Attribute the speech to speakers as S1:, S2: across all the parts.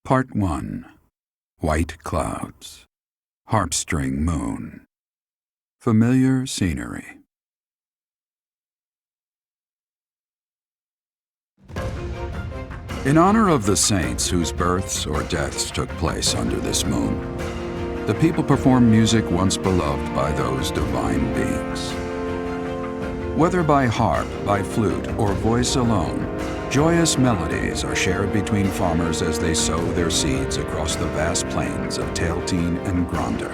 S1: Part 1. White Clouds. Harpstring Moon. Familiar scenery. In honor of the saints whose births or deaths took place under this moon, the people perform music once beloved by those divine beings. Whether by harp, by flute, or voice alone, joyous melodies are shared between farmers as they sow their seeds across the vast plains of Tailteen and Gronder.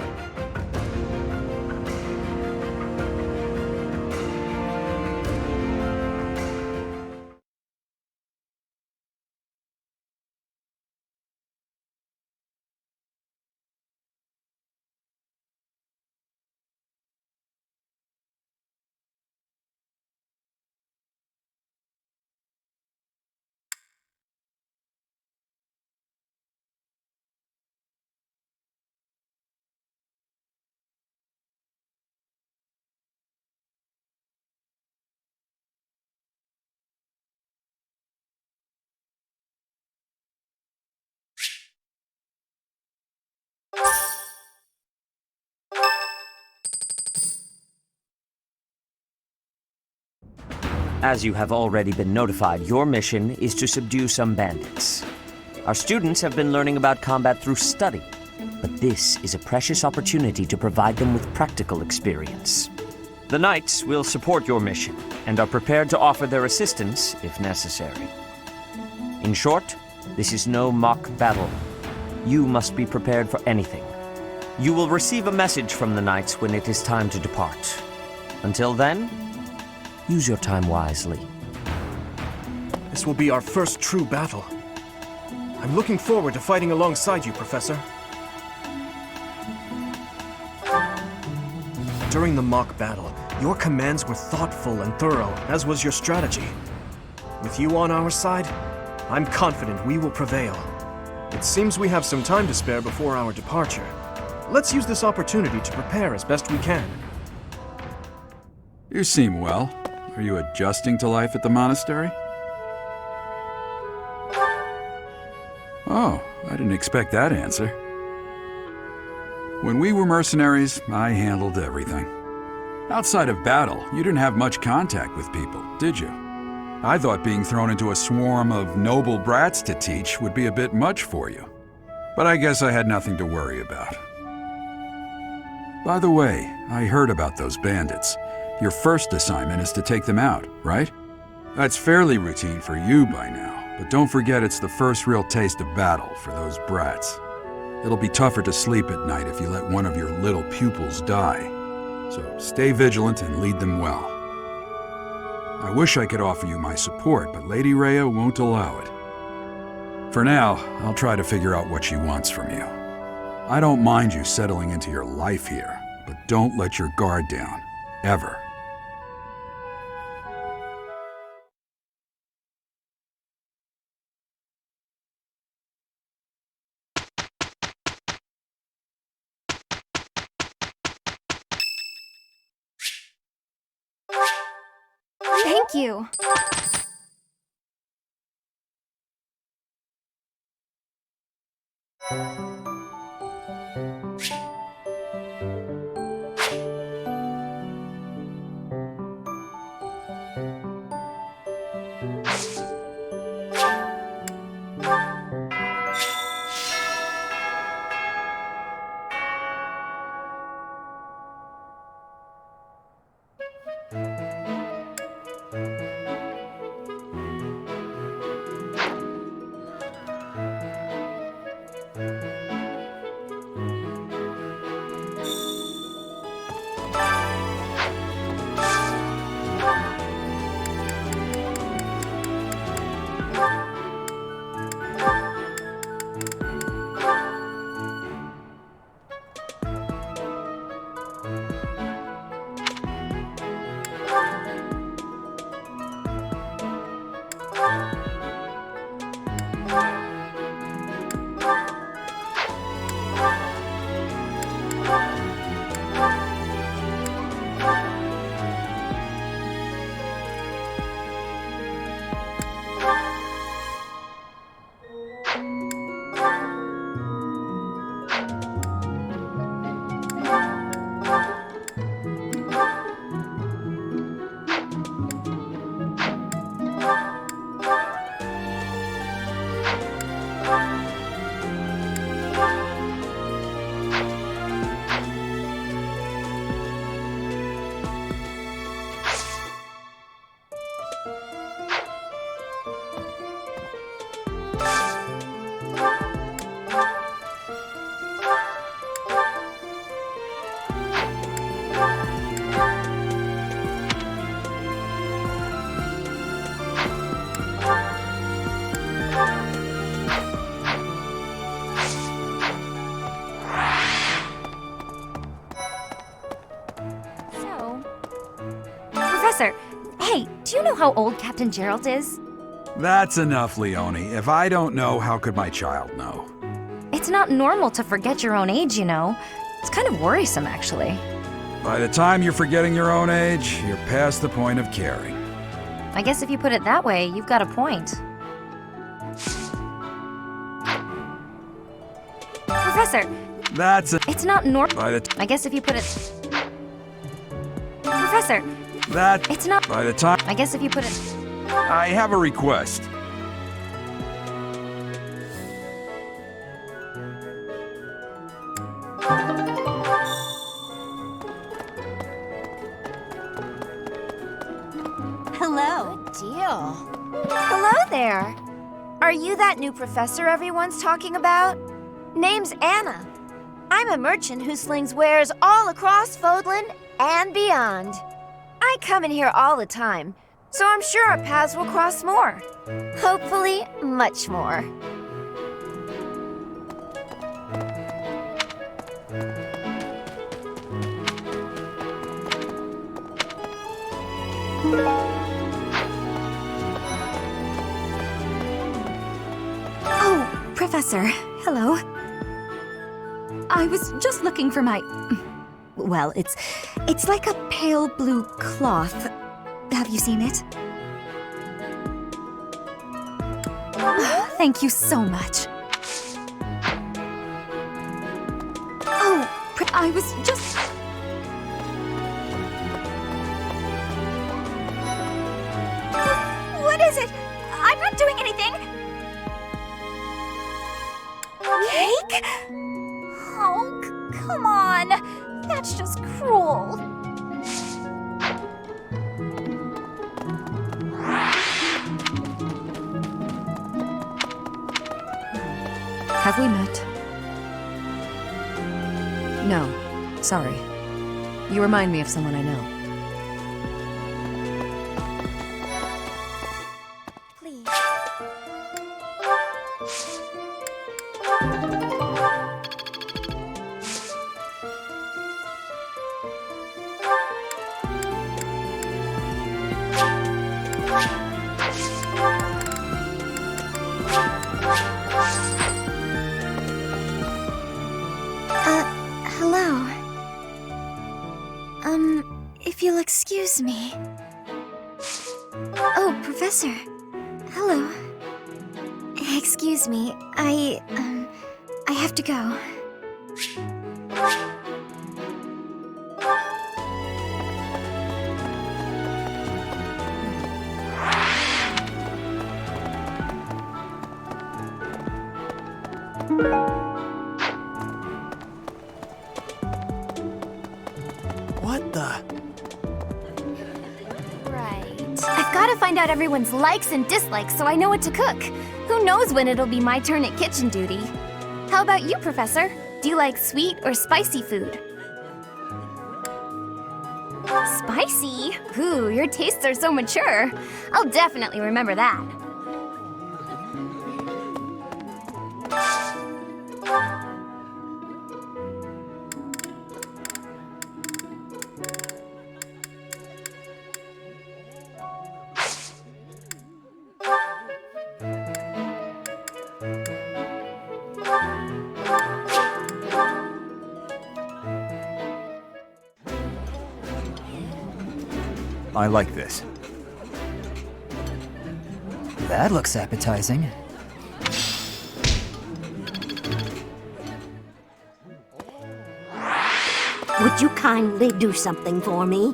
S2: As you have already been notified, your mission is to subdue some bandits. Our students have been learning about combat through study, but this is a precious opportunity to provide them with practical experience. The Knights will support your mission and are prepared to offer their assistance if necessary. In short, this is no mock battle. You must be prepared for anything. You will receive a message from the Knights when it is time to depart. Until then, use your time wisely.
S3: This will be our first true battle. I'm looking forward to fighting alongside you, Professor. During the mock battle, your commands were thoughtful and thorough, as was your strategy. With you on our side, I'm confident we will prevail. It seems we have some time to spare before our departure. Let's use this opportunity to prepare as best we can.
S1: You seem well. Are you adjusting to life at the monastery? Oh, I didn't expect that answer. When we were mercenaries, I handled everything. Outside of battle, you didn't have much contact with people, did you? I thought being thrown into a swarm of noble brats to teach would be a bit much for you. But I guess I had nothing to worry about. By the way, I heard about those bandits. Your first assignment is to take them out, right? That's fairly routine for you by now, but don't forget it's the first real taste of battle for those brats. It'll be tougher to sleep at night if you let one of your little pupils die. So stay vigilant and lead them well. I wish I could offer you my support, but Lady Rhea won't allow it. For now, I'll try to figure out what she wants from you. I don't mind you settling into your life here, but don't let your guard down, ever.
S4: Thank you. you know how old Captain Gerald is?
S1: That's enough, Leone. If I don't know, how could my child know?
S4: It's not normal to forget your own age, you know. It's kind of worrisome, actually.
S1: By the time you're forgetting your own age, you're past the point of caring.
S4: I guess if you put it that way, you've got a point. Professor, it's not normal. I guess if you put it... Professor, it's not...
S1: By the time...
S4: I guess if you put it...
S1: I have a request.
S5: Hello. Good deal.
S6: Hello there. Are you that new professor everyone's talking about? Name's Anna. I'm a merchant who slings wares all across Fodlan and beyond. I come in here all the time, so I'm sure our paths will cross more. Hopefully, much more.
S5: Oh, Professor. Hello. I was just looking for my... Well, it's like a pale blue cloth. Have you seen it? Thank you so much. Oh, I was just... What is it? I'm not doing anything! Cake? Oh, come on. That's just cruel.
S7: Have we met? No. Sorry. You remind me of someone I know.
S6: Please.
S5: Hello. If you'll excuse me. Oh, Professor. Hello. Excuse me, I have to go.
S3: What the?
S6: Right. I've got to find out everyone's likes and dislikes so I know what to cook. Who knows when it'll be my turn at kitchen duty? How about you, Professor? Do you like sweet or spicy food? Spicy? Ooh, your tastes are so mature. I'll definitely remember that.
S8: I like this. That looks appetizing.
S9: Would you kindly do something for me?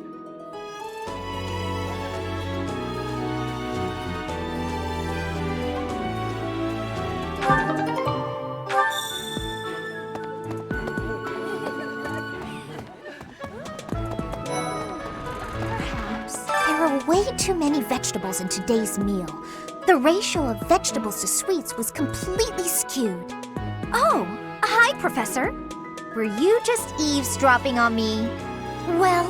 S6: There are way too many vegetables in today's meal. The ratio of vegetables to sweets was completely skewed. Oh, hi, Professor. Were you just eavesdropping on me? Well,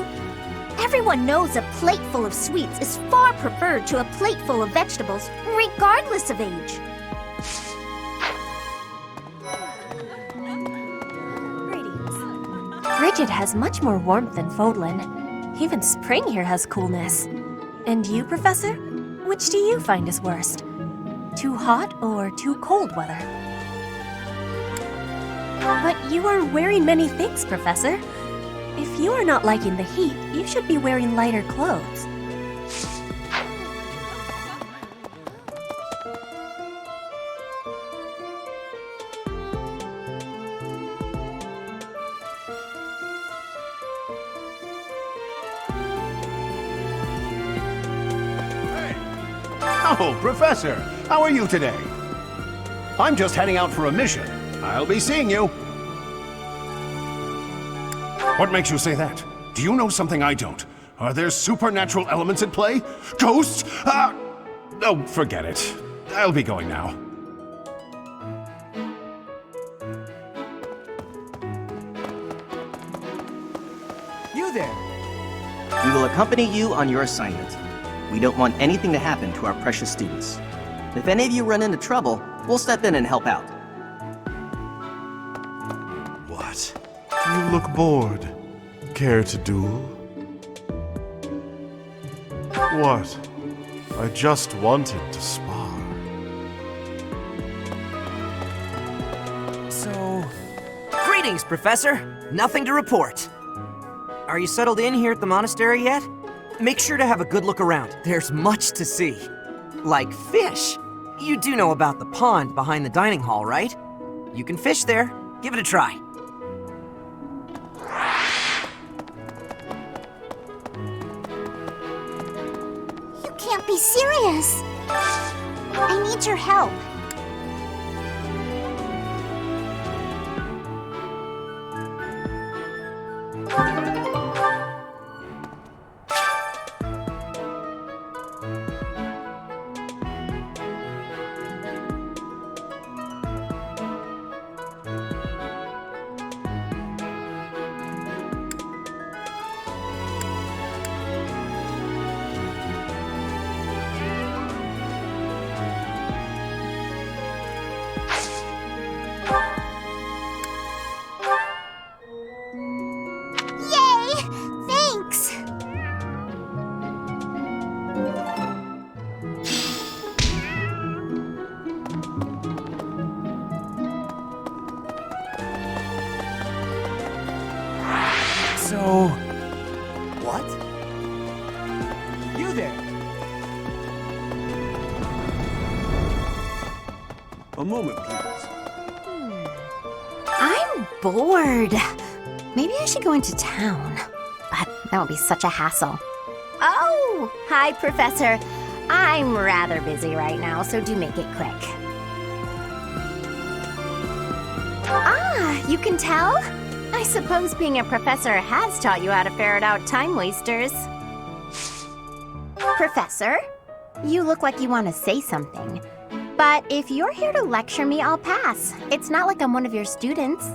S6: everyone knows a plate full of sweets is far preferred to a plate full of vegetables, regardless of age. Bridget has much more warmth than Fodlan. Even spring here has coolness.
S7: And you, Professor? Which do you find is worst? Too hot or too cold weather? But you are wearing many things, Professor. If you are not liking the heat, you should be wearing lighter clothes.
S10: Oh, Professor, how are you today? I'm just heading out for a mission. I'll be seeing you. What makes you say that? Do you know something I don't? Are there supernatural elements at play? Ghosts? Oh, forget it. I'll be going now.
S11: You there! We will accompany you on your assignment. We don't want anything to happen to our precious students. If any of you run into trouble, we'll step in and help out.
S12: What? You look bored. Care to duel? What? I just wanted to spar.
S13: So... Greetings, Professor! Nothing to report. Are you settled in here at the monastery yet? Make sure to have a good look around. There's much to see. Like fish. You do know about the pond behind the dining hall, right? You can fish there. Give it a try.
S6: You can't be serious. I need your help.
S13: So... What? You there!
S10: A moment, please.
S4: I'm bored. Maybe I should go into town. But that would be such a hassle. Oh, hi, Professor. I'm rather busy right now, so do make it quick. Ah, you can tell? I suppose being a professor has taught you how to ferret out time wasters. Professor, you look like you want to say something. But if you're here to lecture me, I'll pass. It's not like I'm one of your students.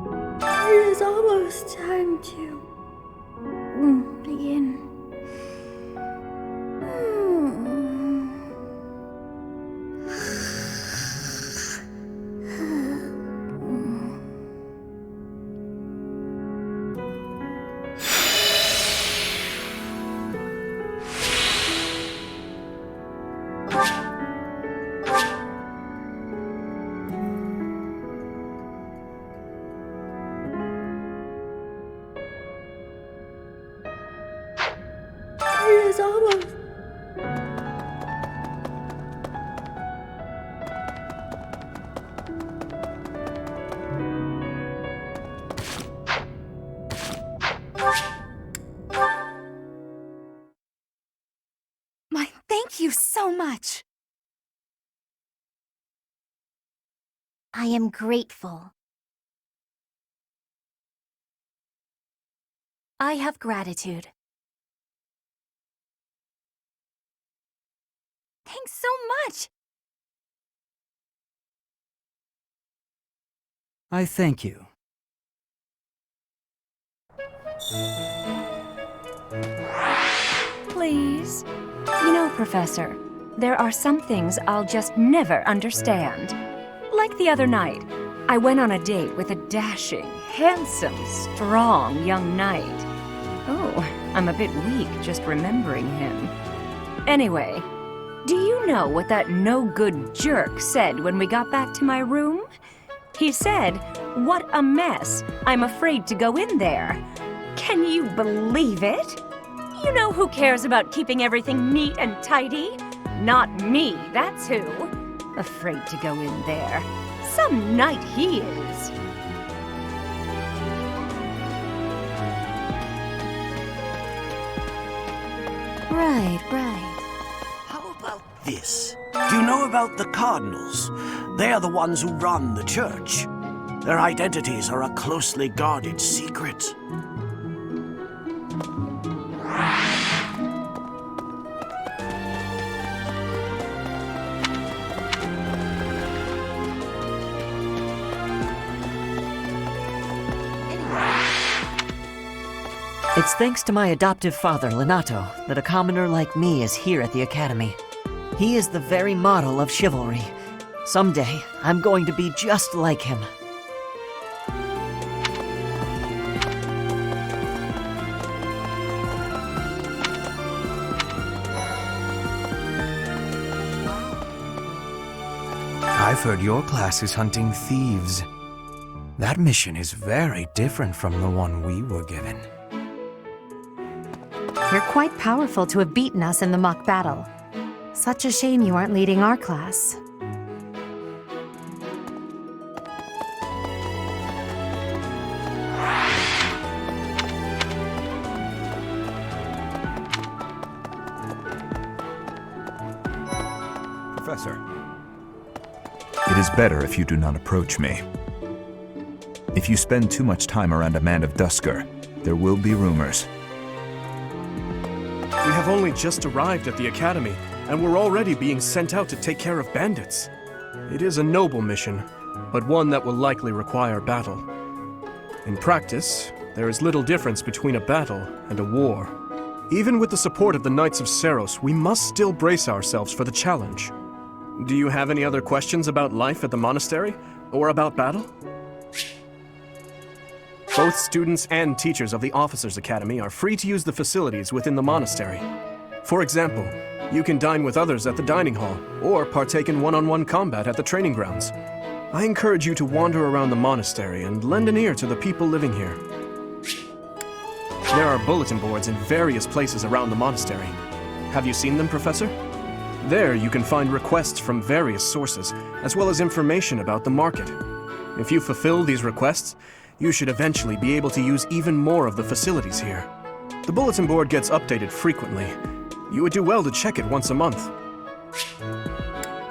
S5: It is almost time to begin. It is almost. My thank you so much.
S6: I am grateful.
S5: I have gratitude. Thanks so much.
S8: I thank you.
S14: Please? You know, Professor, there are some things I'll just never understand. Like the other night, I went on a date with a dashing, handsome, strong young knight. Oh, I'm a bit weak just remembering him. Anyway, do you know what that no-good jerk said when we got back to my room? He said, "What a mess. I'm afraid to go in there." Can you believe it? You know who cares about keeping everything neat and tidy? Not me, that's who. Afraid to go in there. Some knight he is.
S4: Right.
S15: How about this? Do you know about the Cardinals? They are the ones who run the church. Their identities are a closely guarded secret.
S2: It's thanks to my adoptive father, Zanado, that a commoner like me is here at the Academy. He is the very model of chivalry. Someday, I'm going to be just like him.
S16: I've heard your class is hunting thieves. That mission is very different from the one we were given.
S4: You're quite powerful to have beaten us in the mock battle. Such a shame you aren't leading our class.
S17: Professor, it is better if you do not approach me. If you spend too much time around a man of Dusker, there will be rumors.
S3: We have only just arrived at the Academy, and we're already being sent out to take care of bandits. It is a noble mission, but one that will likely require battle. In practice, there is little difference between a battle and a war. Even with the support of the Knights of Seros, we must still brace ourselves for the challenge. Do you have any other questions about life at the monastery, or about battle? Both students and teachers of the Officers' Academy are free to use the facilities within the monastery. For example, you can dine with others at the dining hall, or partake in one-on-one combat at the training grounds. I encourage you to wander around the monastery and lend an ear to the people living here. There are bulletin boards in various places around the monastery. Have you seen them, Professor? There you can find requests from various sources, as well as information about the market. If you fulfill these requests, you should eventually be able to use even more of the facilities here. The bulletin board gets updated frequently. You would do well to check it once a month.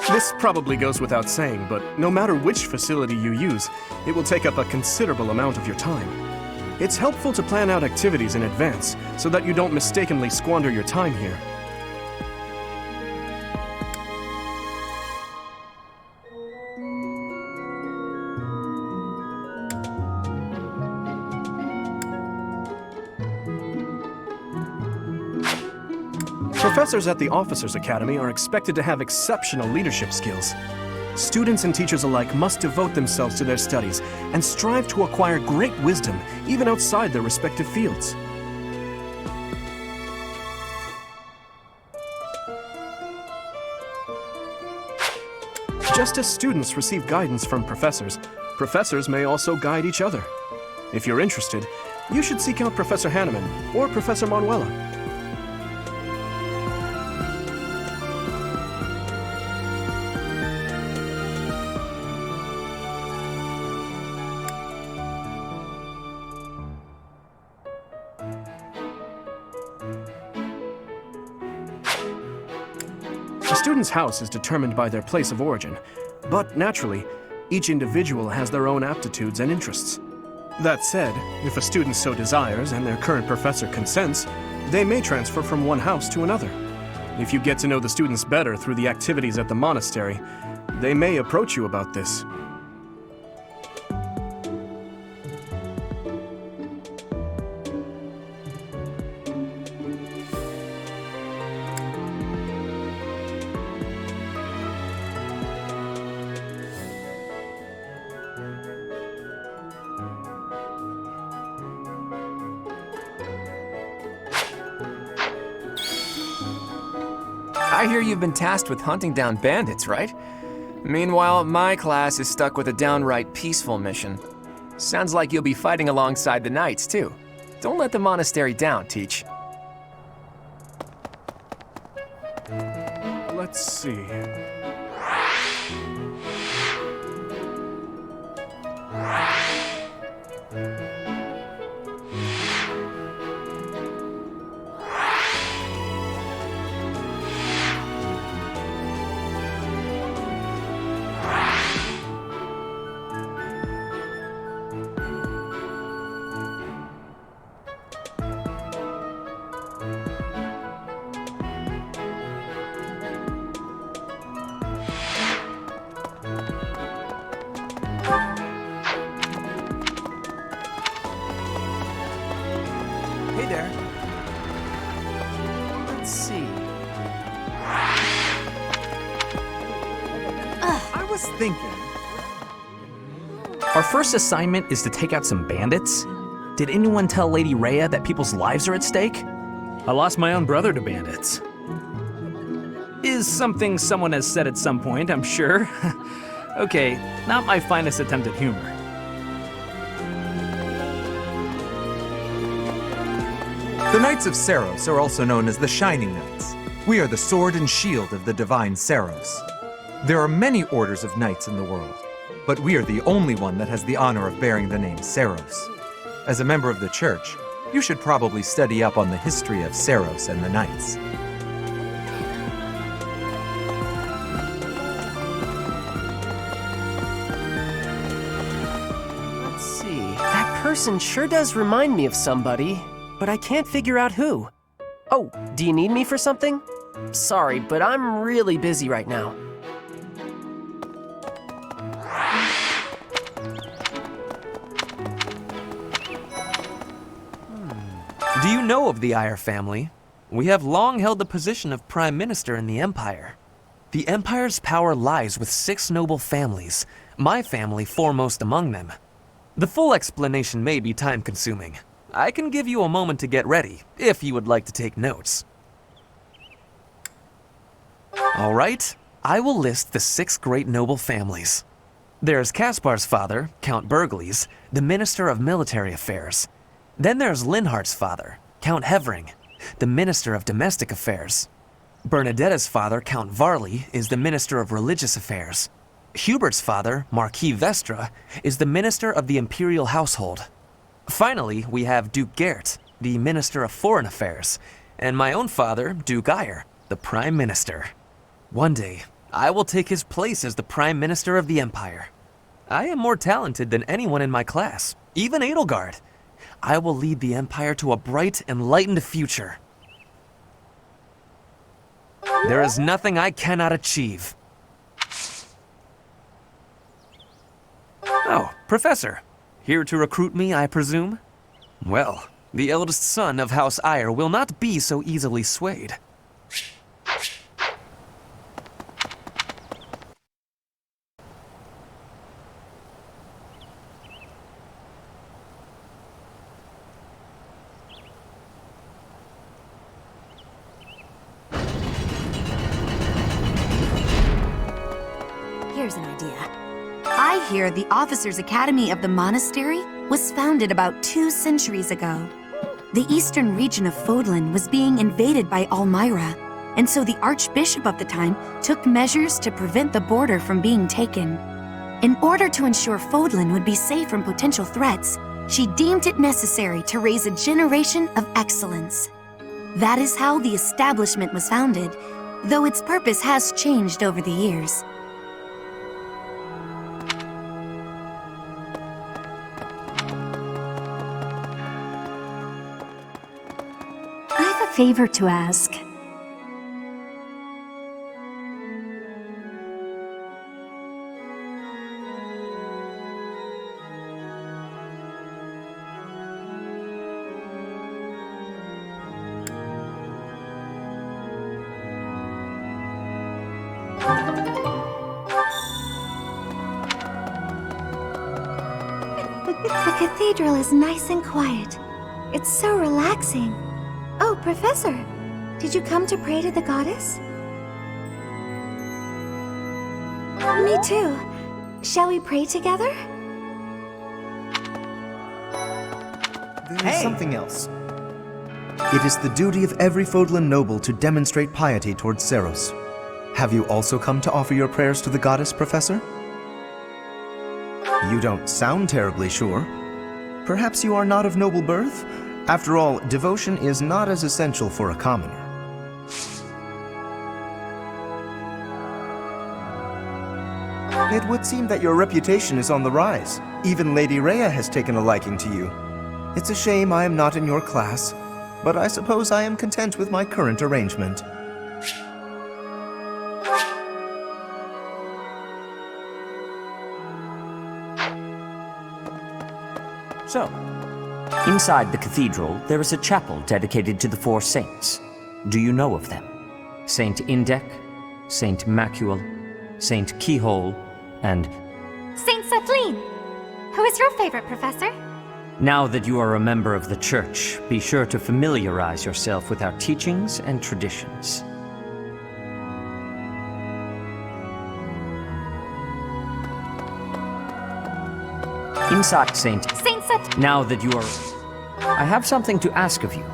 S3: This probably goes without saying, but no matter which facility you use, it will take up a considerable amount of your time. It's helpful to plan out activities in advance, so that you don't mistakenly squander your time here. Professors at the Officers Academy are expected to have exceptional leadership skills. Students and teachers alike must devote themselves to their studies and strive to acquire great wisdom even outside their respective fields. Just as students receive guidance from professors, professors may also guide each other. If you're interested, you should seek out Professor Hanneman or Professor Manuela. A student's house is determined by their place of origin, but naturally, each individual has their own aptitudes and interests. That said, if a student so desires and their current professor consents, they may transfer from one house to another. If you get to know the students better through the activities at the monastery, they may approach you about this.
S18: I hear you've been tasked with hunting down bandits, right? Meanwhile, my class is stuck with a downright peaceful mission. Sounds like you'll be fighting alongside the knights, too. Don't let the monastery down, Teach.
S3: Let's see.
S18: Hey there. Let's see.
S19: I was thinking. Our first assignment is to take out some bandits. Did anyone tell Lady Rhea that people's lives are at stake? I lost my own brother to bandits. Is something someone has said at some point, I'm sure. Okay, not my finest attempt at humor.
S20: The Knights of Saros are also known as the Shining Knights. We are the sword and shield of the divine Saros. There are many orders of knights in the world, but we are the only one that has the honor of bearing the name Saros. As a member of the church, you should probably study up on the history of Saros and the knights.
S13: Let's see. That person sure does remind me of somebody, but I can't figure out who. Oh, do you need me for something? Sorry, but I'm really busy right now.
S21: Do you know of the Iyer family? We have long held the position of Prime Minister in the Empire. The Empire's power lies with 6 noble families, my family foremost among them. The full explanation may be time-consuming. I can give you a moment to get ready, if you would like to take notes. All right, I will list the 6 great noble families. There's Caspar's father, Count Bergles, the Minister of Military Affairs. Then there's Linhardt's father, Count Hevering, the Minister of Domestic Affairs. Bernadetta's father, Count Varley, is the Minister of Religious Affairs. Hubert's father, Marquis Vestra, is the Minister of the Imperial Household. Finally, we have Duke Gert, the Minister of Foreign Affairs, and my own father, Duke Iyer, the Prime Minister. One day, I will take his place as the Prime Minister of the Empire. I am more talented than anyone in my class, even Edelgard. I will lead the Empire to a bright, enlightened future. There is nothing I cannot achieve. Oh, Professor. Here to recruit me, I presume? Well, the eldest son of House Iyer will not be so easily swayed.
S5: Here's an idea. I hear the Officers' Academy of the Monastery was founded about 2 centuries ago. The eastern region of Fodlan was being invaded by Almyra, and so the Archbishop of the time took measures to prevent the border from being taken. In order to ensure Fodlan would be safe from potential threats, she deemed it necessary to raise a generation of excellence. That is how the establishment was founded, though its purpose has changed over the years.
S6: I have a favor to ask.
S1: The cathedral is nice and quiet. It's so relaxing. Oh, Professor, did you come to pray to the goddess? Me too. Shall we pray together?
S22: There is something else. It is the duty of every Fodlan noble to demonstrate piety towards Seros. Have you also come to offer your prayers to the goddess, Professor? You don't sound terribly sure. Perhaps you are not of noble birth? After all, devotion is not as essential for a commoner. It would seem that your reputation is on the rise. Even Lady Rhea has taken a liking to you. It's a shame I am not in your class, but I suppose I am content with my current arrangement.
S2: So, inside the cathedral, there is a chapel dedicated to the 4 saints. Do you know of them? Saint Indek, Saint Macule, Saint Keyhole, and...
S1: Saint Setline! Who is your favorite, Professor?
S2: Now that you are a member of the Church, be sure to familiarize yourself with our teachings and traditions. Inside Saint Set. Now that you are... I have something to ask of you.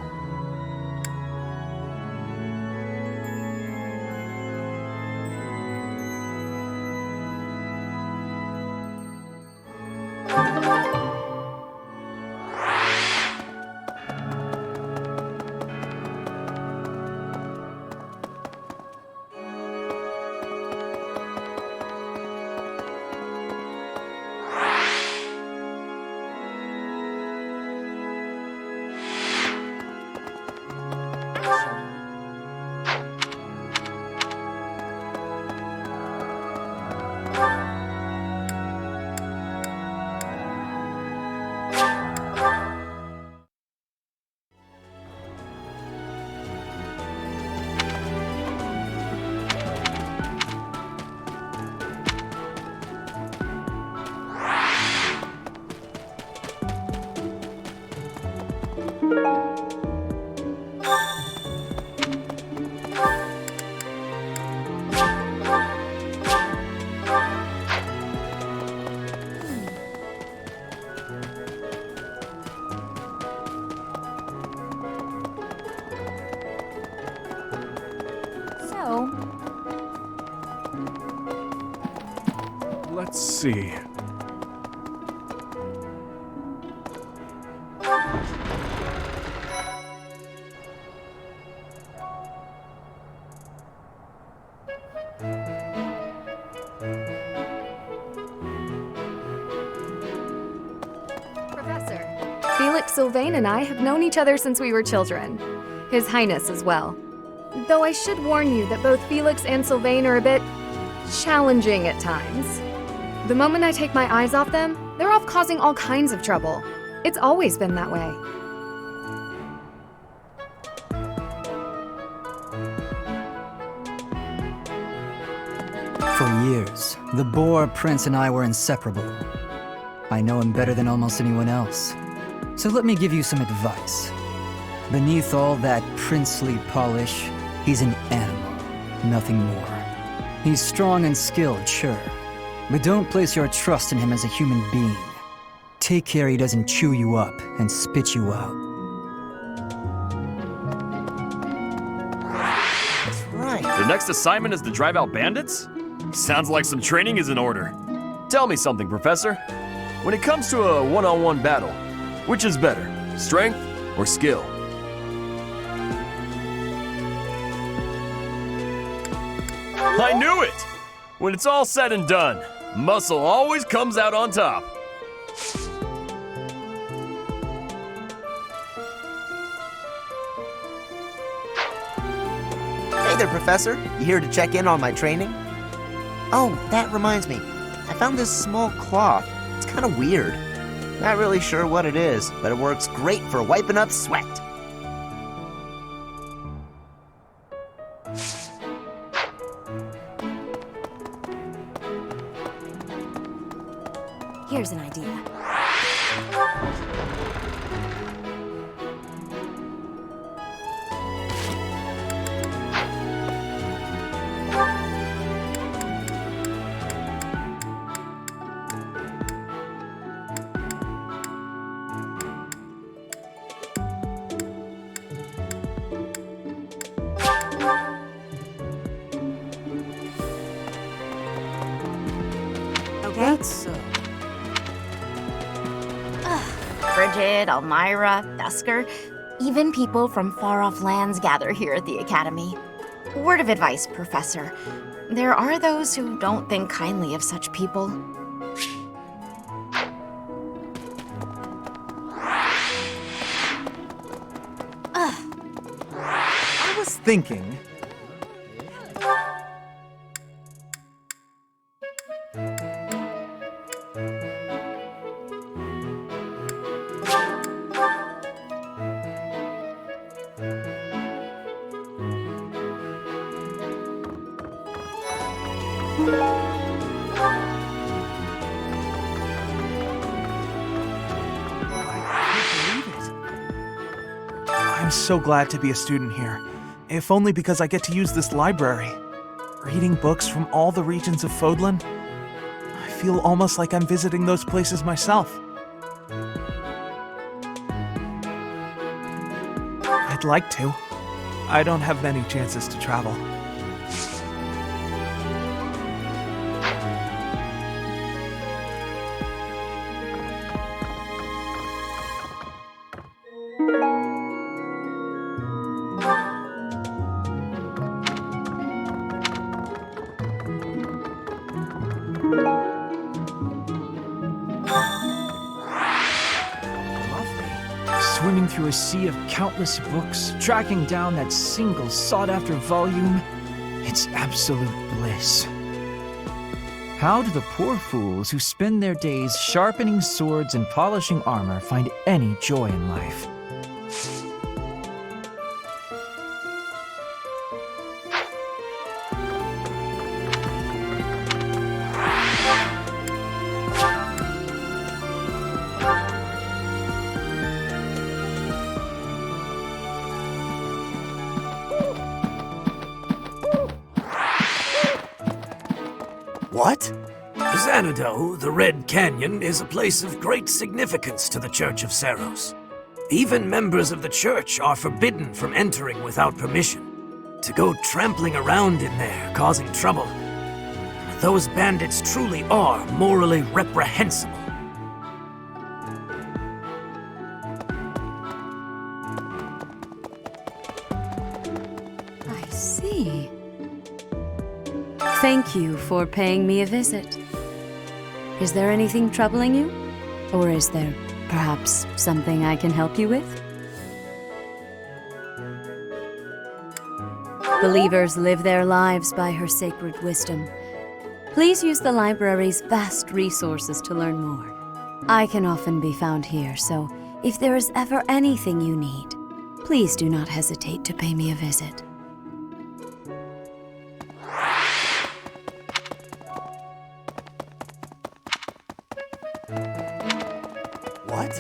S3: Let's see.
S23: Professor, Felix Sylvain and I have known each other since we were children. His Highness as well. Though I should warn you that both Felix and Sylvain are a bit challenging at times. The moment I take my eyes off them, they're off causing all kinds of trouble. It's always been that way.
S8: For years, the Boar Prince and I were inseparable. I know him better than almost anyone else. So let me give you some advice. Beneath all that princely polish, he's an animal, nothing more. He's strong and skilled, sure, But don't place your trust in him as a human being. Take care he doesn't chew you up and spit you out.
S22: That's right.
S7: The next assignment is to drive out bandits? Sounds like some training is in order. Tell me something, Professor. When it comes to a one-on-one battle, which is better, strength or skill? I knew it! When it's all said and done, muscle always comes out on top.
S22: Hey there, Professor. You here to check in on my training? Oh, that reminds me. I found this small cloth. It's kind of weird. Not really sure what it is, but it works great for wiping up sweat.
S5: Here's an idea.
S4: That's Bridget, Elmira, Dusker, even people from far-off lands gather here at the Academy. Word of advice, Professor. There are those who don't think kindly of such people.
S20: I was thinking...
S9: I'm so glad to be a student here, if only because I get to use this library. Reading books from all the regions of Fodlan, I feel almost like I'm visiting those places myself. I'd like to. I don't have many chances to travel.
S11: Swimming through a sea of countless books, tracking down that single sought-after volume, it's absolute bliss. How do the poor fools who spend their days sharpening swords and polishing armor find any joy in life?
S15: What? Zanado, the Red Canyon, is a place of great significance to the Church of Seros. Even members of the church are forbidden from entering without permission. To go trampling around in there, causing trouble, those bandits truly are morally reprehensible.
S14: I see. Thank you for paying me a visit. Is there anything troubling you? Or is there perhaps something I can help you with? Believers live their lives by her sacred wisdom. Please use the library's vast resources to learn more. I can often be found here, so if there is ever anything you need, please do not hesitate to pay me a visit.
S15: What?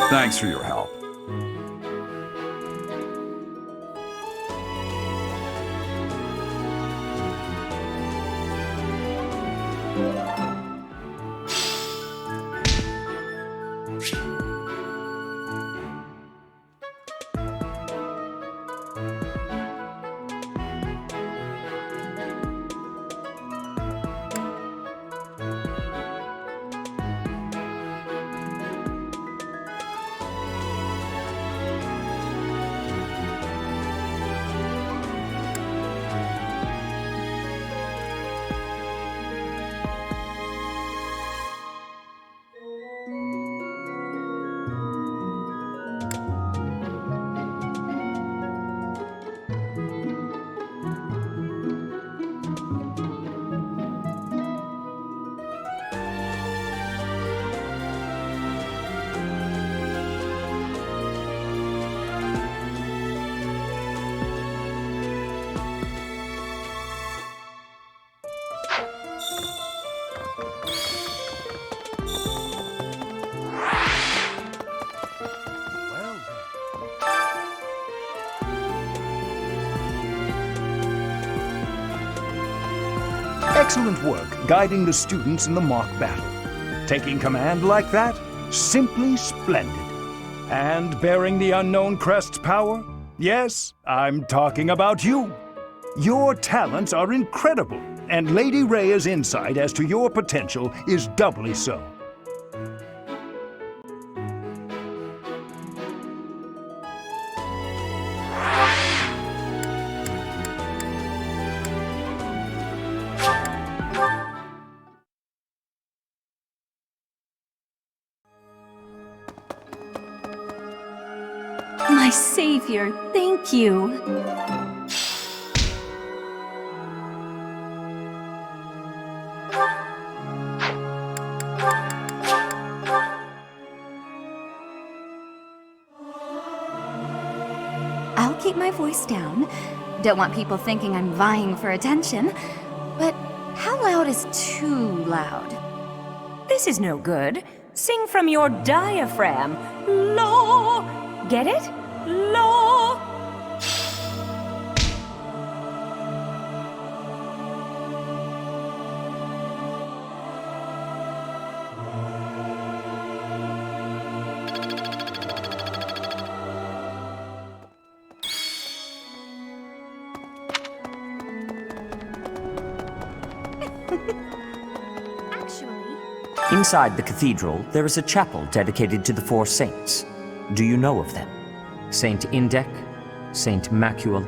S24: Thanks for your help.
S10: Excellent work guiding the students in the mock battle. Taking command like that? Simply splendid. And bearing the unknown crest's power? Yes, I'm talking about you. Your talents are incredible, and Lady Rhea's insight as to your potential is doubly so.
S5: My savior, thank you. I'll keep my voice down. Don't want people thinking I'm vying for attention. But how loud is too loud?
S14: This is no good. Sing from your diaphragm. Law. Get it? Law.
S2: Inside the cathedral, there is a chapel dedicated to the four saints. Do you know of them? Saint Indec, Saint Macuel,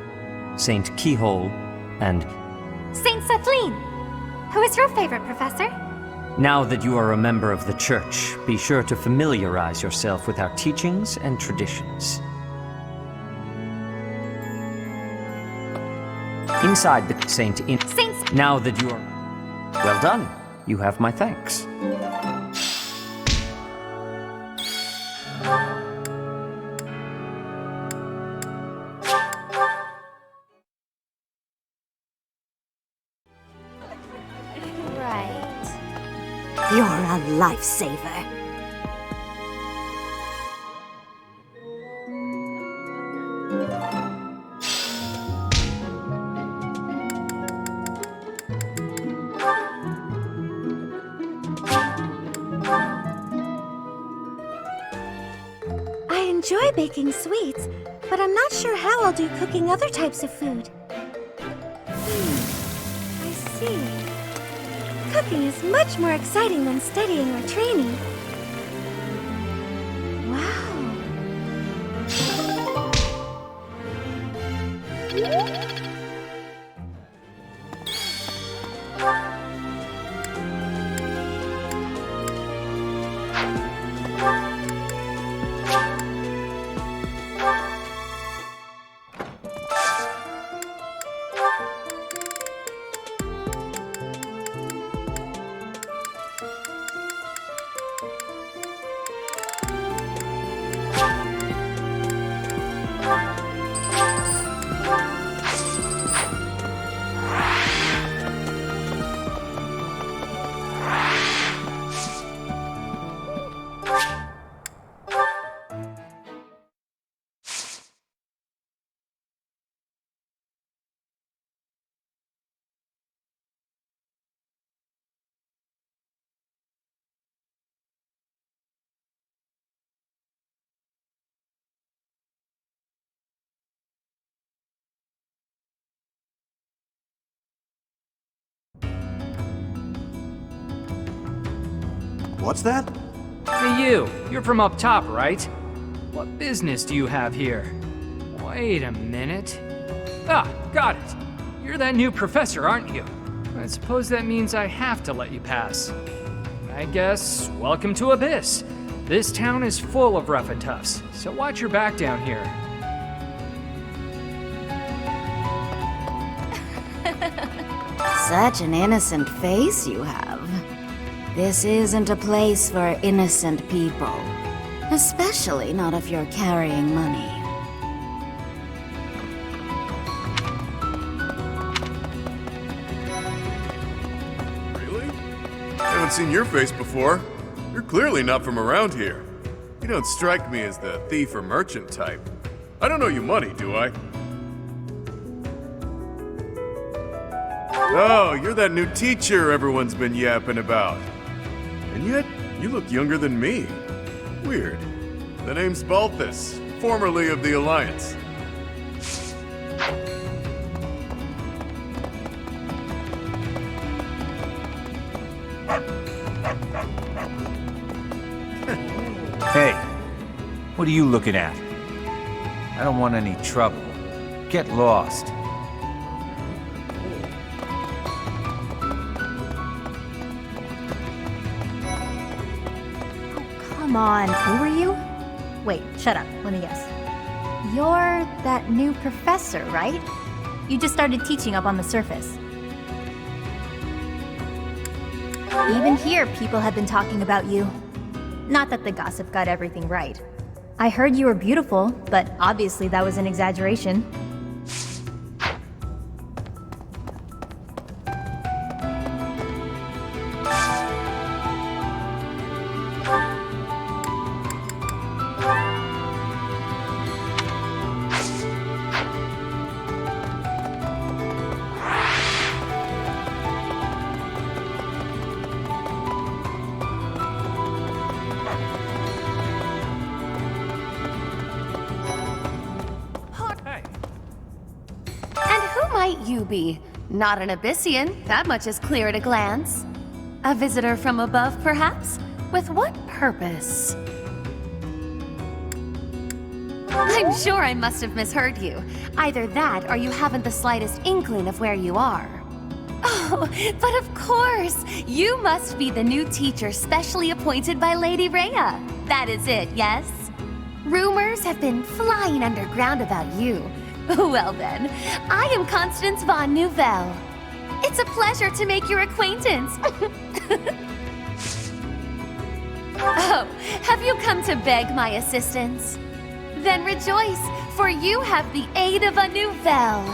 S2: Saint Keyhole, and...
S1: Saint Kathleen! Who is your favorite, Professor?
S2: Now that you are a member of the Church, be sure to familiarize yourself with our teachings and traditions. Inside the Saint Now that you are... Well done. You have my thanks.
S4: You're a lifesaver.
S1: I enjoy baking sweets, but I'm not sure how I'll do cooking other types of food. I see. Cooking is much more exciting than studying or training.
S12: What's that?
S11: Hey you, you're from up top, right? What business do you have here? Wait a minute. Ah, got it. You're that new professor, aren't you? I suppose that means I have to let you pass. I guess, welcome to Abyss. This town is full of rough and toughs, so watch your back down here.
S16: Such an innocent face you have. This isn't a place for innocent people. Especially not if you're carrying money.
S17: Really? Haven't seen your face before. You're clearly not from around here. You don't strike me as the thief or merchant type. I don't owe you money, do I? Oh, you're that new teacher everyone's been yapping about. And yet, you look younger than me. Weird. The name's Balthus, formerly of the Alliance.
S24: Hey, what are you looking at? I don't want any trouble. Get lost.
S6: Come on, who are you? Wait, shut up, let me guess. You're that new professor, right? You just started teaching up on the surface. Even here, people have been talking about you. Not that the gossip got everything right. I heard you were beautiful, but obviously that was an exaggeration.
S25: Might you be? Not an Abyssian, that much is clear at a glance. A visitor from above, perhaps? With what purpose? I'm sure I must have misheard you. Either that, or you haven't the slightest inkling of where you are. Oh, but of course! You must be the new teacher specially appointed by Lady Rhea. That is it, yes? Rumors have been flying underground about you. Well then, I am Constance von Nouvelle. It's a pleasure to make your acquaintance. Oh, have you come to beg my assistance? Then rejoice, for you have the aid of a Nouvelle.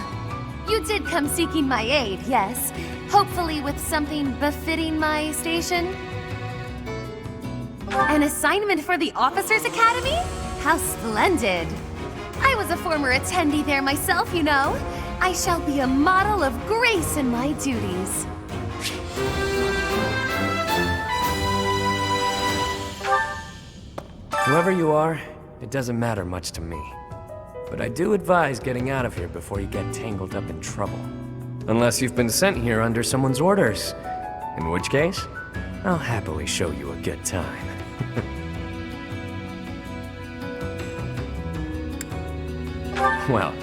S25: You did come seeking my aid, yes. Hopefully with something befitting my station? An assignment for the Officers' Academy? How splendid! I was a former attendee there myself, you know. I shall be a model of grace in my duties.
S26: Whoever you are, it doesn't matter much to me. But I do advise getting out of here before you get tangled up in trouble. Unless you've been sent here under someone's orders. In which case, I'll happily show you a good time. Well,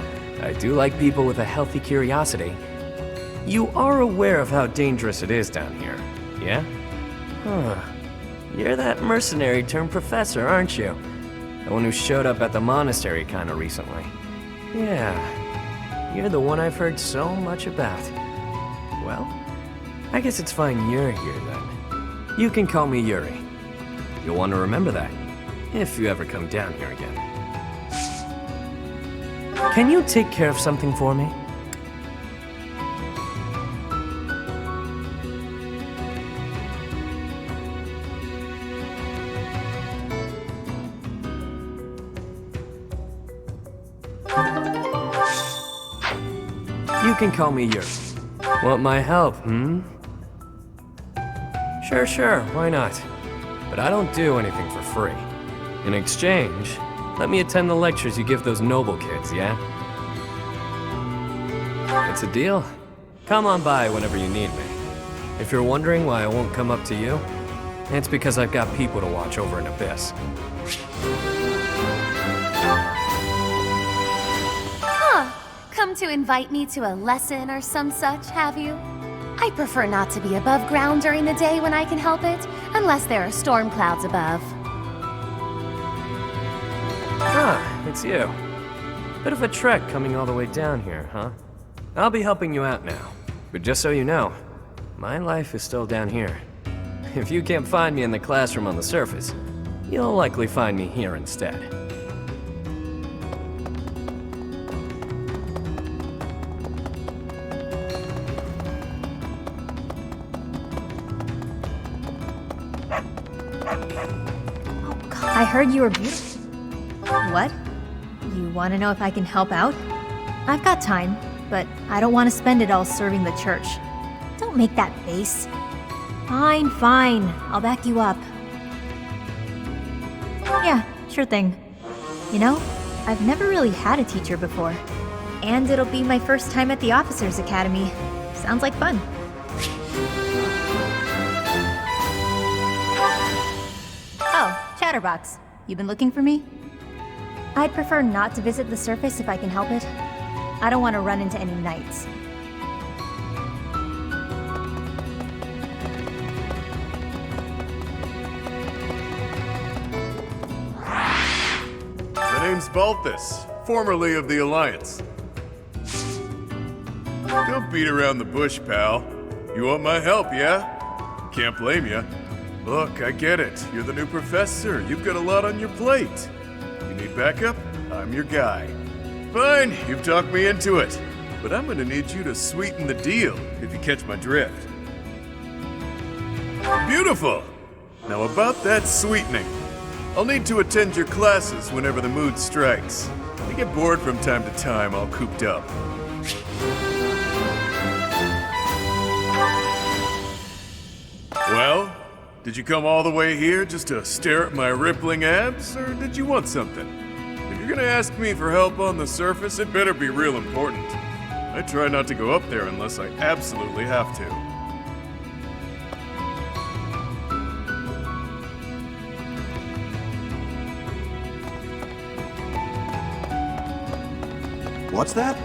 S26: I do like people with a healthy curiosity. You are aware of how dangerous it is down here, yeah? Huh. You're that mercenary turned professor, aren't you? The one who showed up at the monastery kinda recently. Yeah, you're the one I've heard so much about. Well, I guess it's fine you're here then. You can call me Yuri. You'll want to remember that, if you ever come down here again. Can you take care of something for me? You can call me Yuri. Want my help, Sure, why not? But I don't do anything for free. In exchange, let me attend the lectures you give those noble kids, yeah? It's a deal. Come on by whenever you need me. If you're wondering why I won't come up to you, It's because I've got people to watch over in Abyss.
S25: Huh. Come to invite me to a lesson or some such, have you? I prefer not to be above ground during the day when I can help it, unless there are storm clouds above.
S26: Ah, it's you. Bit of a trek coming all the way down here, huh? I'll be helping you out now. But just so you know, my life is still down here. If you can't find me in the classroom on the surface, you'll likely find me here instead.
S3: I heard you were beautiful. What? You want to know if I can help out? I've got time, but I don't want to spend it all serving the church.
S4: Don't make that face.
S3: Fine, fine. I'll back you up. Yeah, sure thing. You know, I've never really had a teacher before. And it'll be my first time at the Officers Academy. Sounds like fun. Oh, Chatterbox. You been looking for me? I'd prefer not to visit the surface if I can help it. I don't want to run into any knights.
S17: My name's Balthus, formerly of the Alliance. Don't beat around the bush, pal. You want my help, yeah? Can't blame you. Look, I get it. You're the new professor. You've got a lot on your plate. You need backup? I'm your guy. Fine, you've talked me into it. But I'm gonna need you to sweeten the deal, if you catch my drift. Beautiful! Now about that sweetening. I'll need to attend your classes whenever the mood strikes. I get bored from time to time, all cooped up. Well, did you come all the way here just to stare at my rippling abs, or did you want something? If you're gonna ask me for help on the surface, it better be real important. I try not to go up there unless I absolutely have to.
S12: What's that?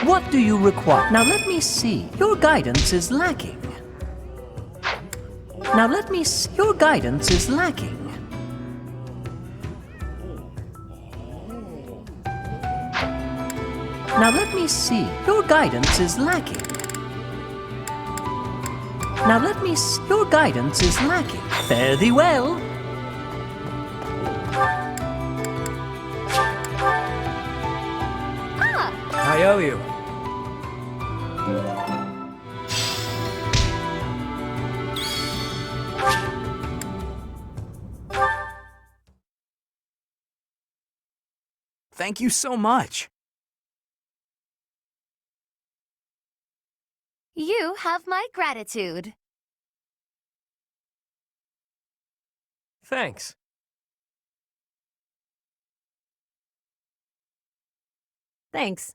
S13: What do you require? Now let me see. Your guidance is lacking. Now let me see. Your guidance is lacking. Now let me see. Your guidance is lacking. Now let me see. Your guidance is lacking. Fare thee well.
S26: I owe you.
S11: Thank you so much.
S25: You have my gratitude.
S26: Thanks.
S3: Thanks.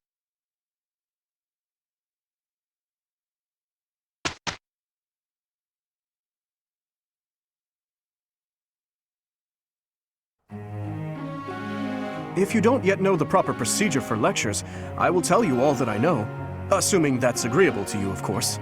S18: If you don't yet know the proper procedure for lectures, I will tell you all that I know. Assuming that's agreeable to you, of course.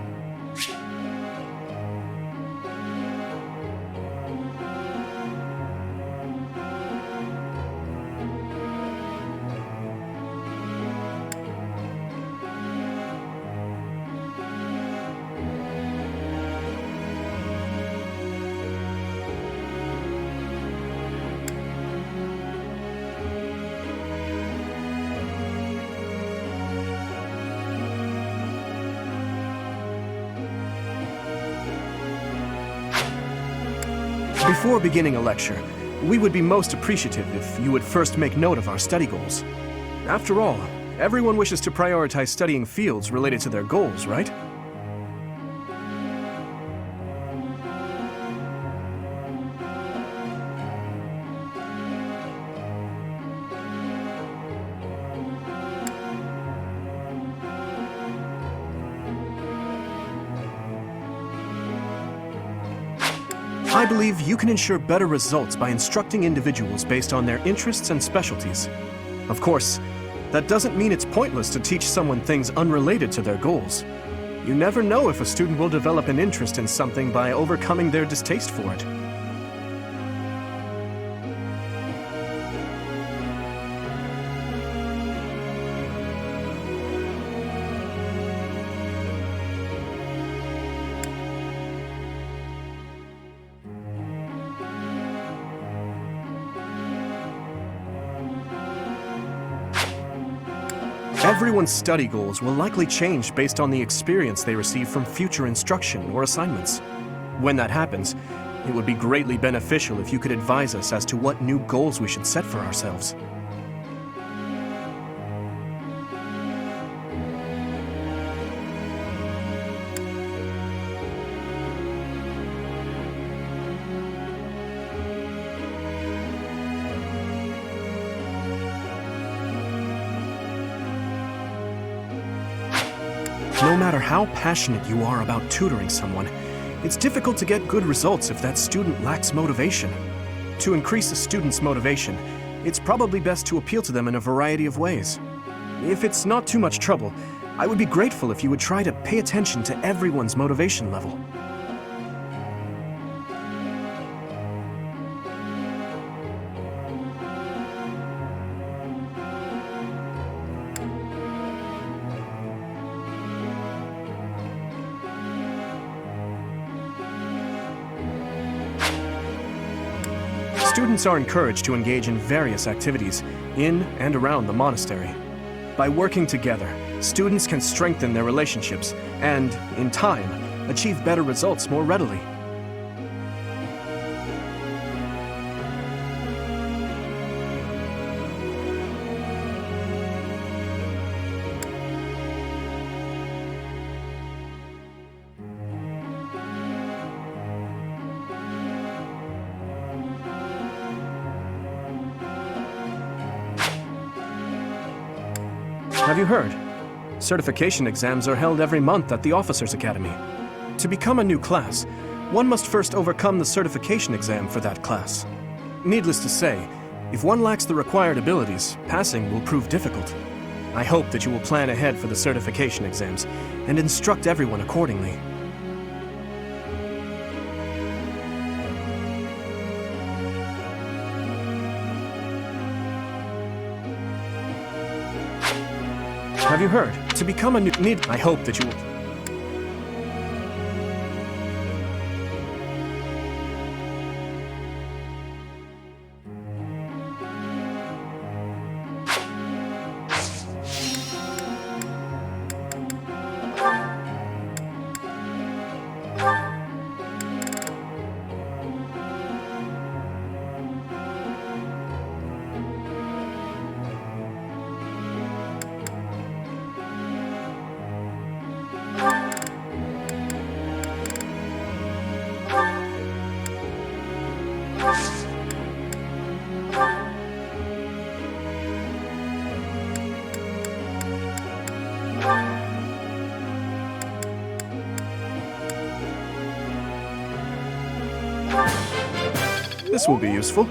S18: Before beginning a lecture, we would be most appreciative if you would first make note of our study goals. After all, everyone wishes to prioritize studying fields related to their goals, right? I believe you can ensure better results by instructing individuals based on their interests and specialties. Of course, that doesn't mean it's pointless to teach someone things unrelated to their goals. You never know if a student will develop an interest in something by overcoming their distaste for it. Everyone's study goals will likely change based on the experience they receive from future instruction or assignments. When that happens, it would be greatly beneficial if you could advise us as to what new goals we should set for ourselves. No matter how passionate you are about tutoring someone, it's difficult to get good results if that student lacks motivation. To increase a student's motivation, it's probably best to appeal to them in a variety of ways. If it's not too much trouble, I would be grateful if you would try to pay attention to everyone's motivation level. Students are encouraged to engage in various activities in and around the monastery. By working together, students can strengthen their relationships and, in time, achieve better results more readily. Have you heard? Certification exams are held every month at the Officers' Academy. To become a new class, one must first overcome the certification exam for that class. Needless to say, if one lacks the required abilities, passing will prove difficult. I hope that you will plan ahead for the certification exams and instruct everyone accordingly. Have you heard? To become a new I hope that you will. This will be useful.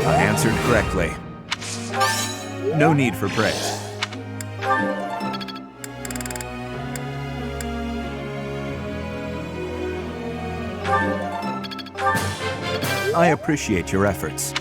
S24: Answered correctly. No need for praise. I appreciate your efforts.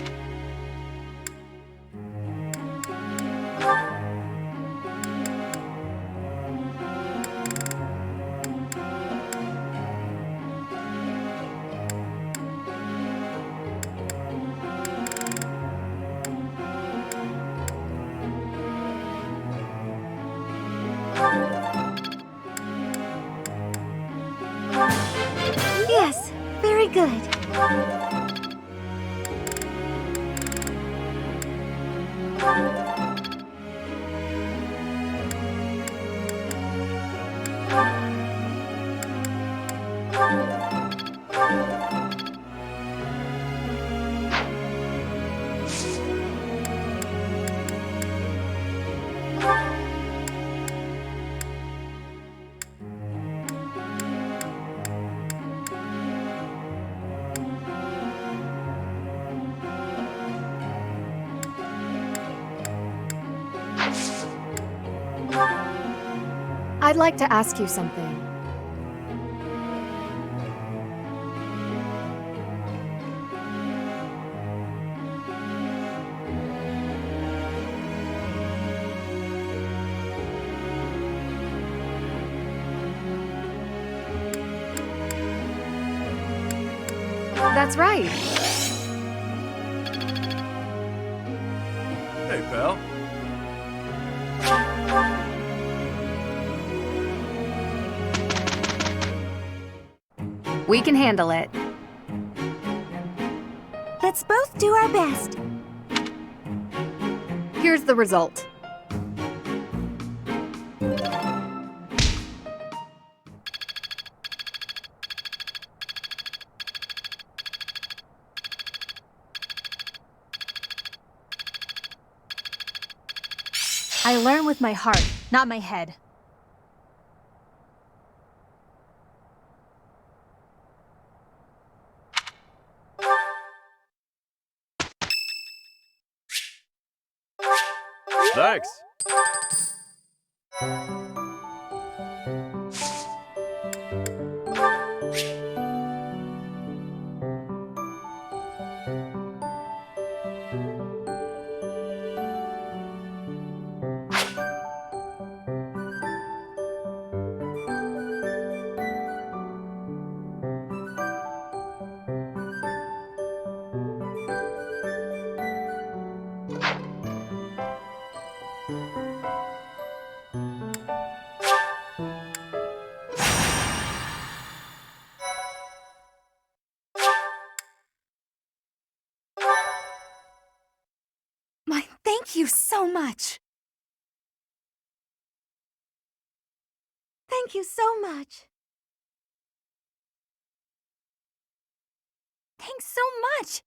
S1: Yes, very good.
S3: I'd like to ask you something. That's right.
S17: Hey, pal.
S3: We can handle it.
S1: Let's both do our best.
S3: Here's the result. I learn with my heart, not my head.
S17: Thanks.
S5: Thank you so much.
S1: Thank you so much.
S5: Thanks so much.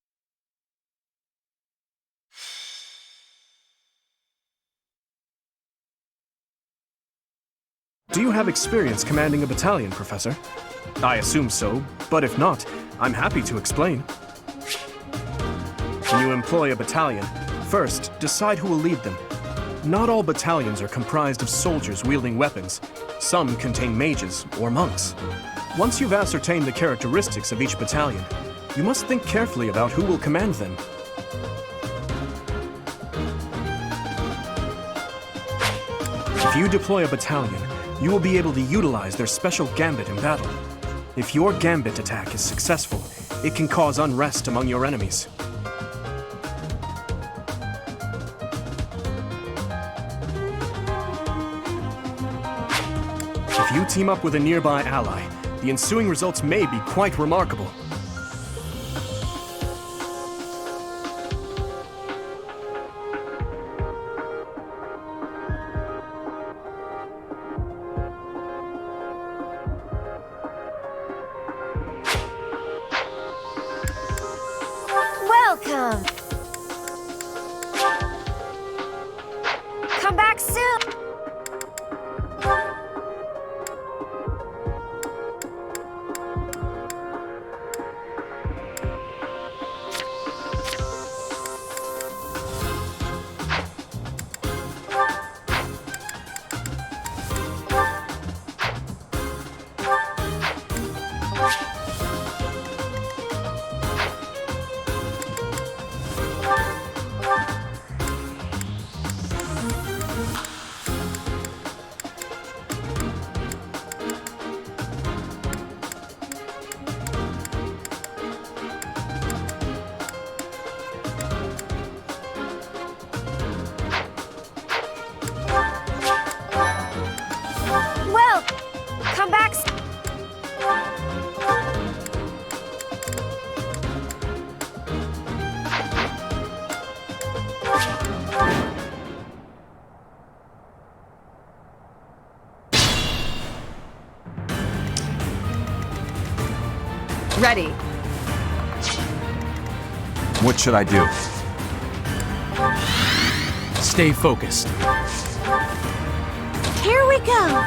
S18: Do you have experience commanding a battalion, Professor? I assume so, but if not, I'm happy to explain. When you employ a battalion, first, decide who will lead them. Not all battalions are comprised of soldiers wielding weapons. Some contain mages or monks. Once you've ascertained the characteristics of each battalion, you must think carefully about who will command them. If you deploy a battalion, you will be able to utilize their special gambit in battle. If your gambit attack is successful, it can cause unrest among your enemies. If you team up with a nearby ally, the ensuing results may be quite remarkable.
S4: Welcome! Come back soon!
S7: Ready.
S24: What should I do?
S11: Stay focused.
S1: Here we go.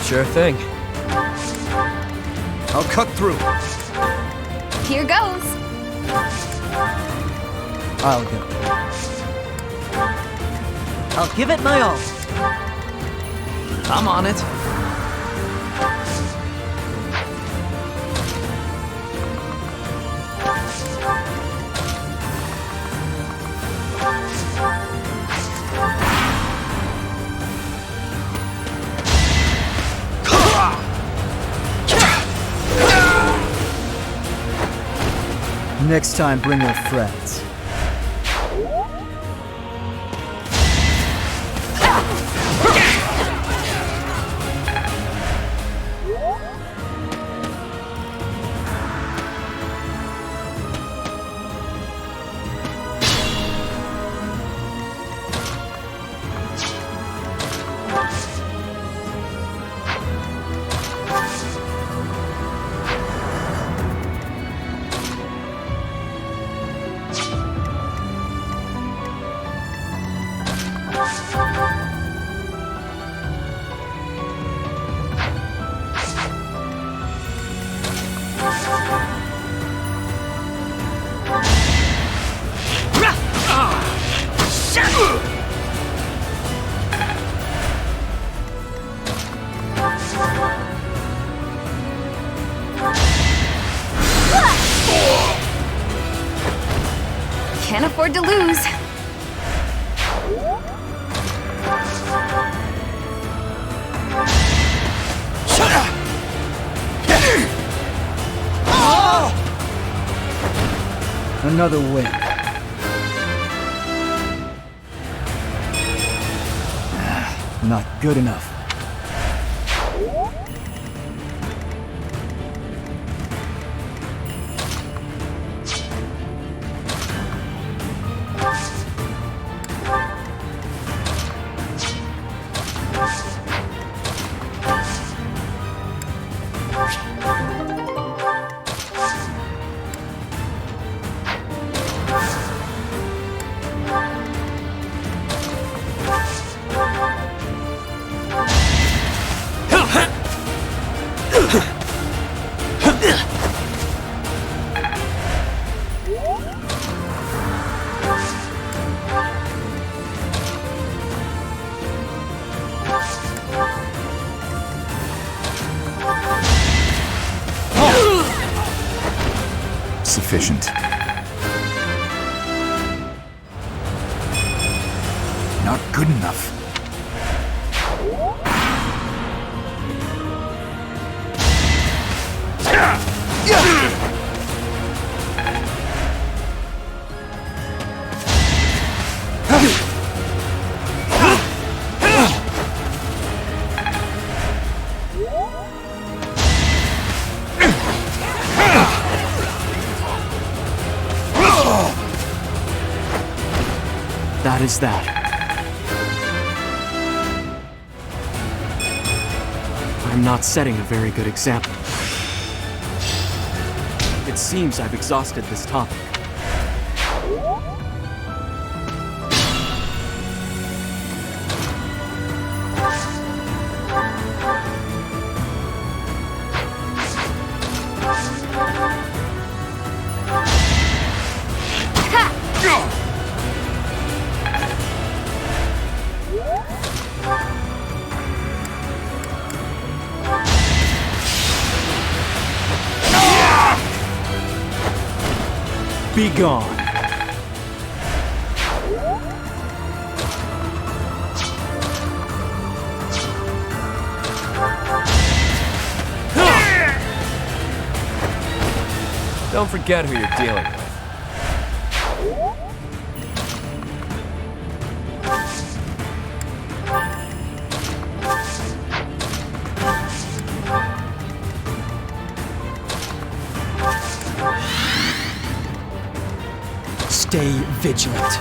S11: Sure thing. I'll cut through.
S7: Here goes.
S11: I'll go.
S13: I'll give it my all.
S11: I'm on it. Next time, bring your friends.
S7: Can't afford to lose.
S11: Another win. Not good enough.
S24: Sufficient. Not good enough.
S11: That is that. I'm not setting a very good example. It seems I've exhausted this topic. Be gone.
S26: Don't forget who you're dealing with.
S11: Stay vigilant.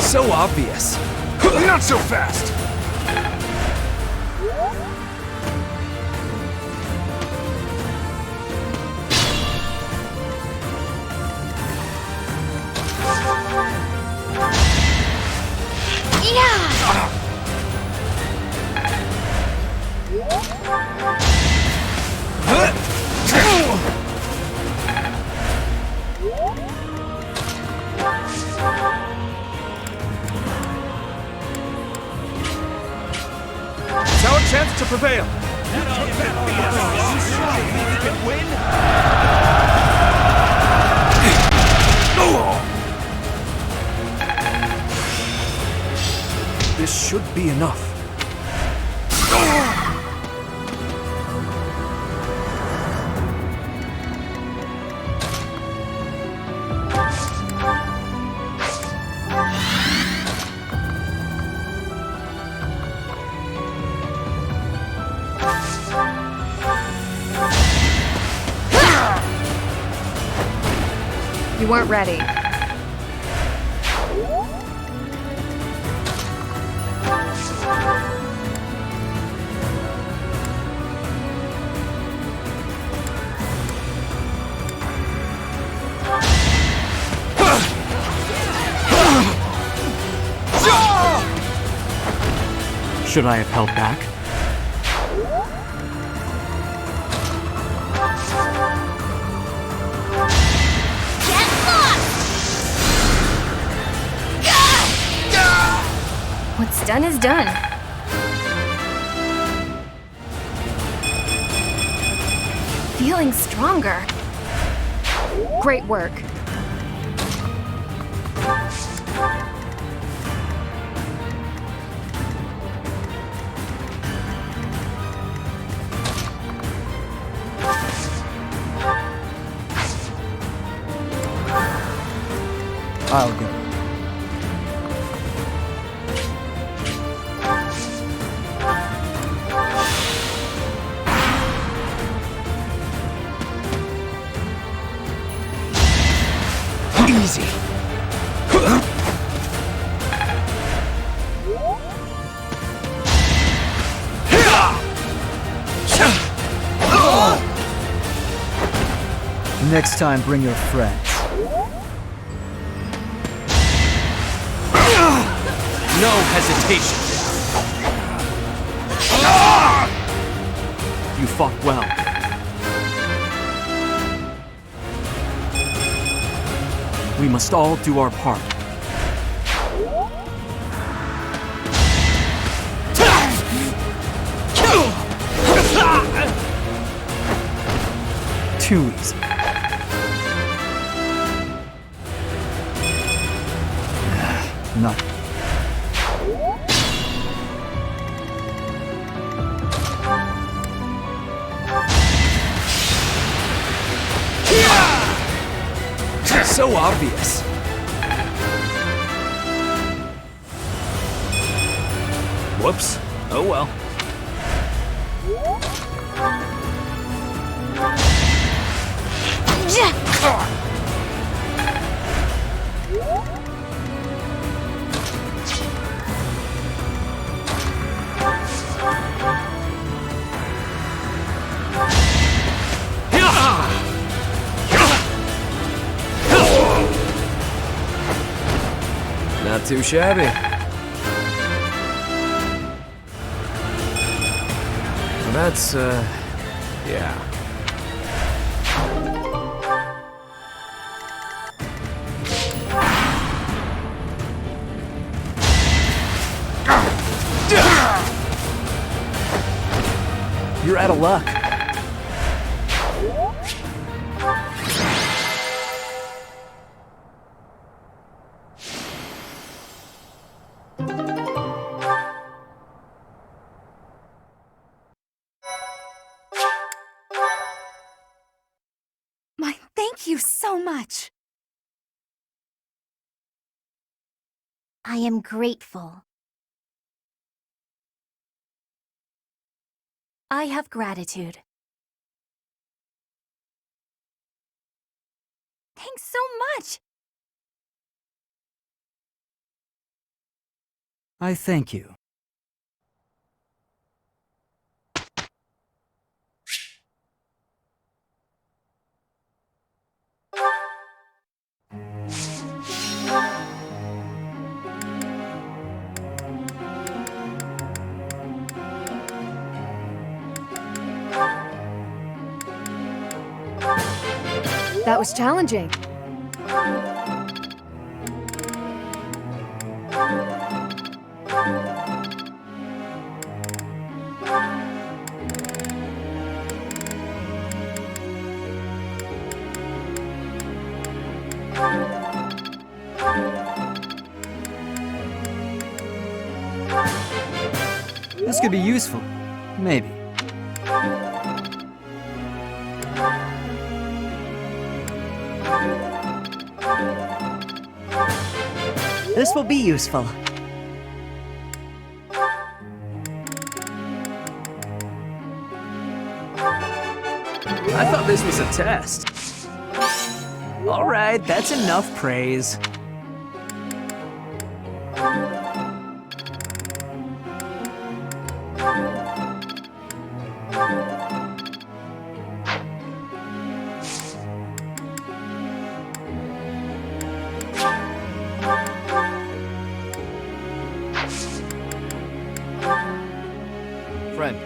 S11: So obvious.
S15: Not so fast!
S18: It's our chance to prevail. This should be enough.
S14: You weren't ready.
S11: Should I have held back?
S14: What's done is done. Feeling stronger. Great work.
S11: I'll go.
S15: Easy.
S11: Next time, bring your friends.
S26: No hesitation.
S11: You fought well. We must all do our part. Too easy. Nothing. So obvious. Whoops. Oh well.
S26: Not too shabby. Well, that's, yeah.
S11: You're out of luck.
S5: Thank you so much.
S6: I am grateful.
S5: I have gratitude. Thanks so much.
S13: I thank you.
S7: That was challenging.
S13: This could be useful. Maybe. This will be useful.
S11: I thought this was a test. All right, that's enough praise.
S18: Friend.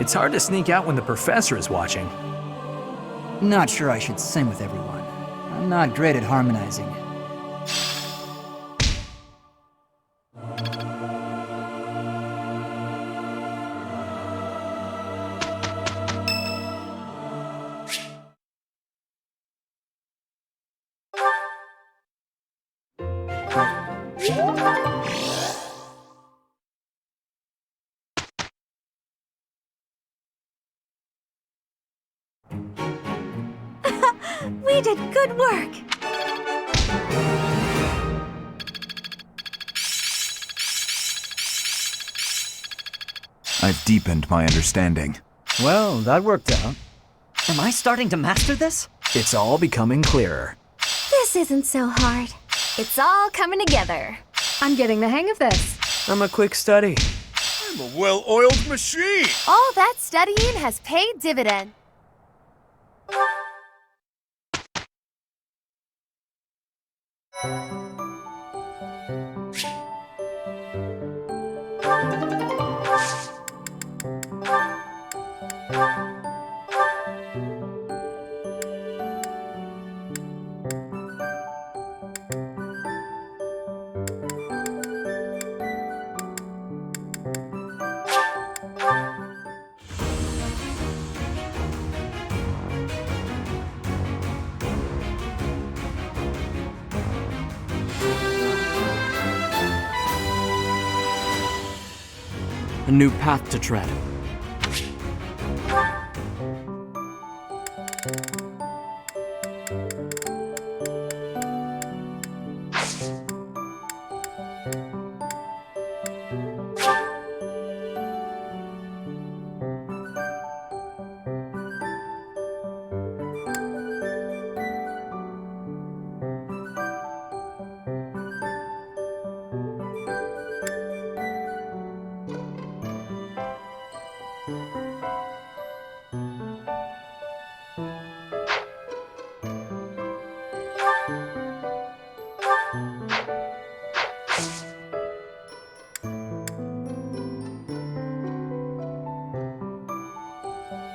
S11: It's hard to sneak out when the professor is watching.
S13: Not sure I should sing with everyone. I'm not great at harmonizing.
S1: We did good work!
S8: I've deepened my understanding.
S11: Well, that worked out.
S13: Am I starting to master this?
S11: It's all becoming clearer.
S1: This isn't so hard.
S7: It's all coming together. I'm getting the hang of this.
S26: I'm a quick study.
S17: I'm a well-oiled machine!
S25: All that studying has paid dividends.
S11: A new path to tread.
S6: you